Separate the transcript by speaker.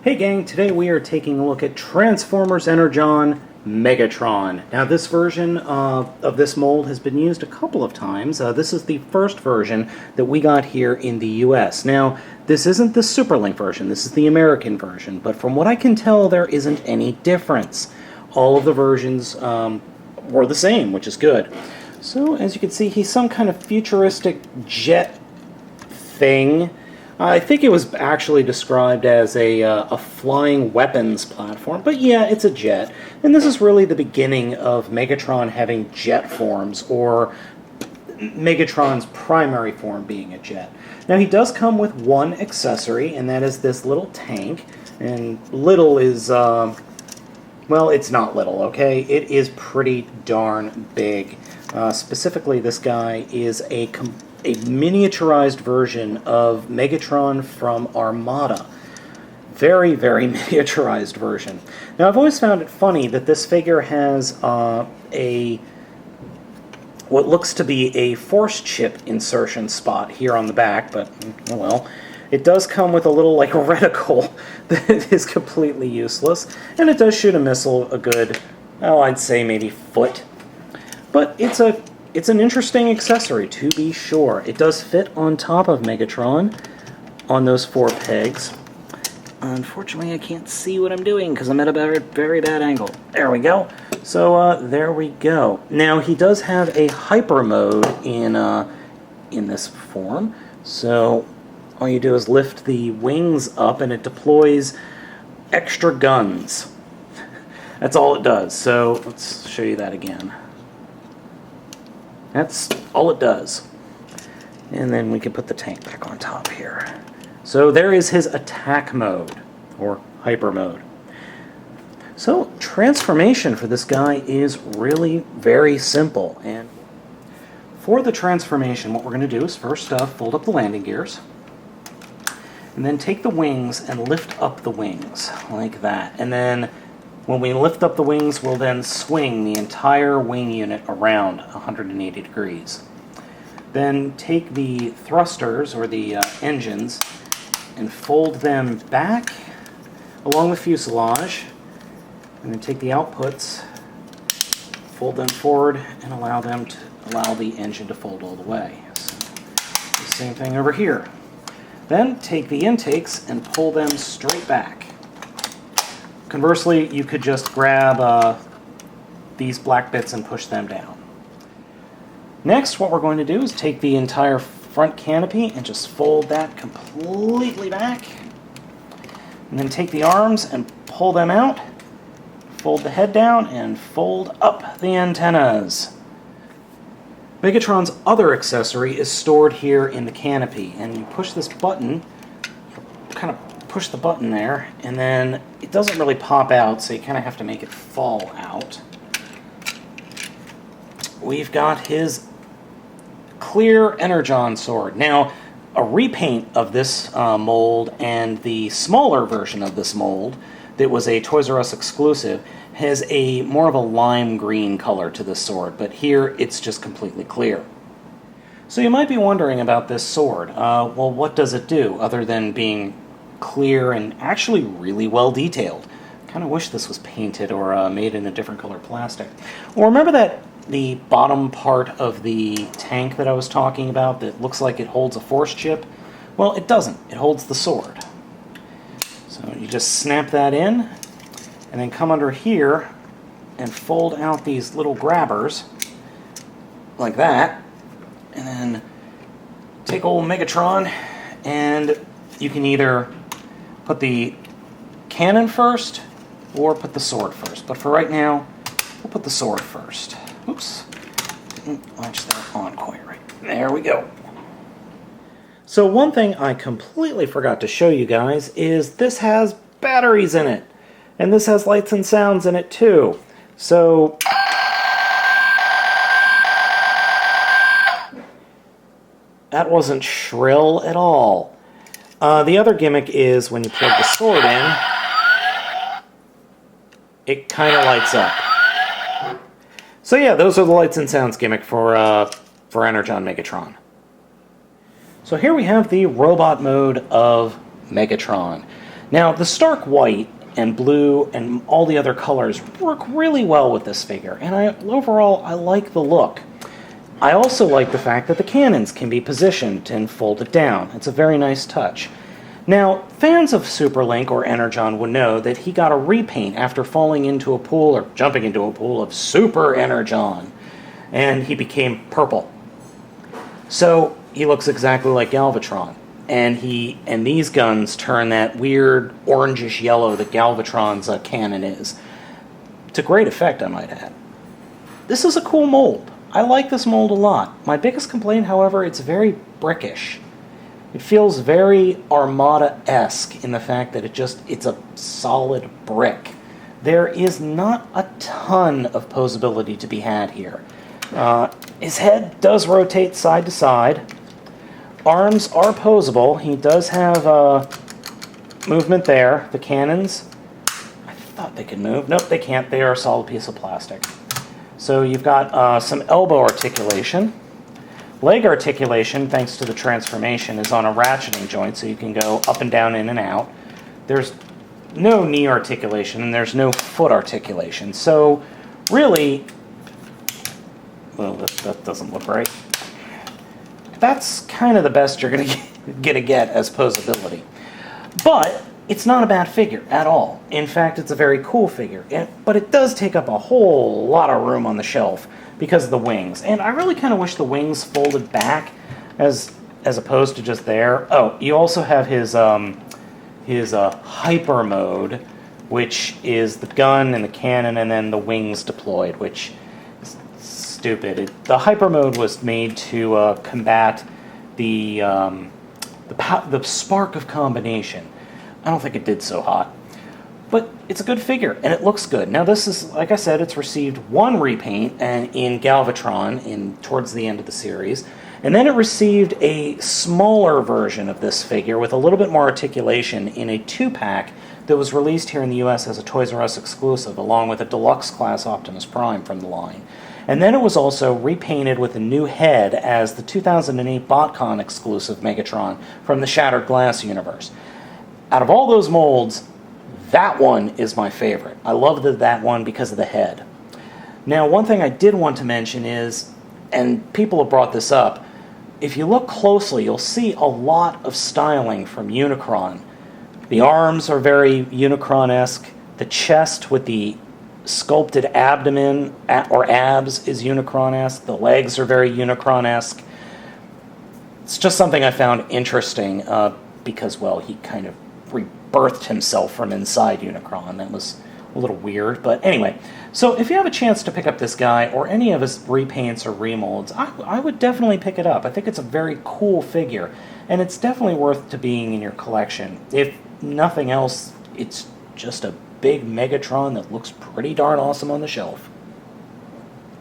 Speaker 1: Hey gang, today we are taking a look at Transformers Energon Megatron. Now this version of this mold has been used a couple of times. This is the first version that we got here in the US. Now this isn't the Superlink version, this is the American version, but from what I can tell there isn't any difference. All of the versions were the same, which is good. So as you can see, he's some kind of futuristic jet thing. I think it was actually described as a flying weapons platform, but yeah, it's a jet. And this is really the beginning of Megatron having jet forms, or Megatron's primary form being a jet. Now he does come with one accessory, and that is this little tank. And little is, well, it's not little, okay? It is pretty darn big. Specifically, this guy is a miniaturized version of Megatron from Armada. Very, very miniaturized version. Now, I've always found it funny that this figure has what looks to be a force chip insertion spot here on the back, but, oh well. It does come with a little, like, reticle that is completely useless, and it does shoot a missile a good, oh, I'd say maybe foot. But it's an interesting accessory, to be sure. It does fit on top of Megatron on those 4 pegs. Unfortunately, I can't see what I'm doing because I'm at a very bad angle. There we go. So, there we go. Now, he does have a hyper mode in this form. So, all you do is lift the wings up and it deploys extra guns. That's all it does. So, let's show you that again. That's all it does. And then we can put the tank back on top here. So there is his attack mode, or hyper mode. So transformation for this guy is really very simple. And for the transformation, what we're going to do is first fold up the landing gears. And then take the wings and lift up the wings, like that. And then when we lift up the wings, we'll then swing the entire wing unit around 180 degrees. Then take the thrusters, or the engines, and fold them back along the fuselage. And then take the outputs, fold them forward, and allow the engine to fold all the way. So, the same thing over here. Then take the intakes and pull them straight back. Conversely, you could just grab these black bits and push them down. Next, what we're going to do is take the entire front canopy and just fold that completely back. And then take the arms and pull them out, fold the head down, and fold up the antennas. Megatron's other accessory is stored here in the canopy, and you push this button, kind of push the button there, and then it doesn't really pop out, so you kind of have to make it fall out. We've got his clear Energon sword. Now, a repaint of this mold and the smaller version of this mold that was a Toys R Us exclusive has a more of a lime green color to this sword, but here it's just completely clear. So you might be wondering about this sword. Well, what does it do other than being clear and actually really well detailed? Kind of wish this was painted or made in a different color plastic. Well, remember that the bottom part of the tank that I was talking about that looks like it holds a force chip? Well, it doesn't. It holds the sword. So you just snap that in and then come under here and fold out these little grabbers like that, and then take old Megatron, and you can either put the cannon first or put the sword first. But for right now, we'll put the sword first. Oops, didn't latch that on quite right. There we go. So one thing I completely forgot to show you guys is this has batteries in it. And this has lights and sounds in it too. So that wasn't shrill at all. The other gimmick is when you plug the sword in, it kind of lights up. So yeah, those are the lights and sounds gimmick for Energon Megatron. So here we have the robot mode of Megatron. Now, the stark white and blue and all the other colors work really well with this figure, and overall I like the look. I also like the fact that the cannons can be positioned and folded down. It's a very nice touch. Now, fans of Super Link or Energon would know that he got a repaint after falling into a pool or jumping into a pool of Super Energon, and he became purple. So he looks exactly like Galvatron. And these guns turn that weird orangish yellow that Galvatron's cannon is. It's a great effect, I might add. This is a cool mold. I like this mold a lot. My biggest complaint, however, it's very brickish. It feels very Armada-esque in the fact that it's a solid brick. There is not a ton of posability to be had here. His head does rotate side to side. Arms are posable. He does have movement there. The cannons, I thought they could move. Nope, they can't. They are a solid piece of plastic. So you've got some elbow articulation. Leg articulation, thanks to the transformation, is on a ratcheting joint, so you can go up and down, in and out. There's no knee articulation, and there's no foot articulation. So really, well, that doesn't look right. That's kind of the best you're going to get as posability. But it's not a bad figure at all. In fact, it's a very cool figure. But it does take up a whole lot of room on the shelf because of the wings. And I really kind of wish the wings folded back as opposed to just there. Oh, you also have his hyper mode, which is the gun and the cannon and then the wings deployed, which stupid. The hyper mode was made to combat the spark of combination. I don't think it did so hot, but it's a good figure and it looks good. Now this is, like I said, it's received one repaint and in Galvatron towards the end of the series, and then it received a smaller version of this figure with a little bit more articulation in a 2-pack that was released here in the US as a Toys R Us exclusive, along with a deluxe class Optimus Prime from the line. And then it was also repainted with a new head as the 2008 BotCon exclusive Megatron from the Shattered Glass universe. Out of all those molds, that one is my favorite. I love that one because of the head. Now, one thing I did want to mention is, and people have brought this up, if you look closely, you'll see a lot of styling from Unicron. The arms are very Unicron-esque. The chest with the sculpted abdomen or abs is Unicron-esque. The legs are very Unicron-esque. It's just something I found interesting because, well, he kind of rebirthed himself from inside Unicron. That was a little weird, but anyway. So if you have a chance to pick up this guy or any of his repaints or remolds, I would definitely pick it up. I think it's a very cool figure, and it's definitely worth to being in your collection. If nothing else, it's just a big Megatron that looks pretty darn awesome on the shelf.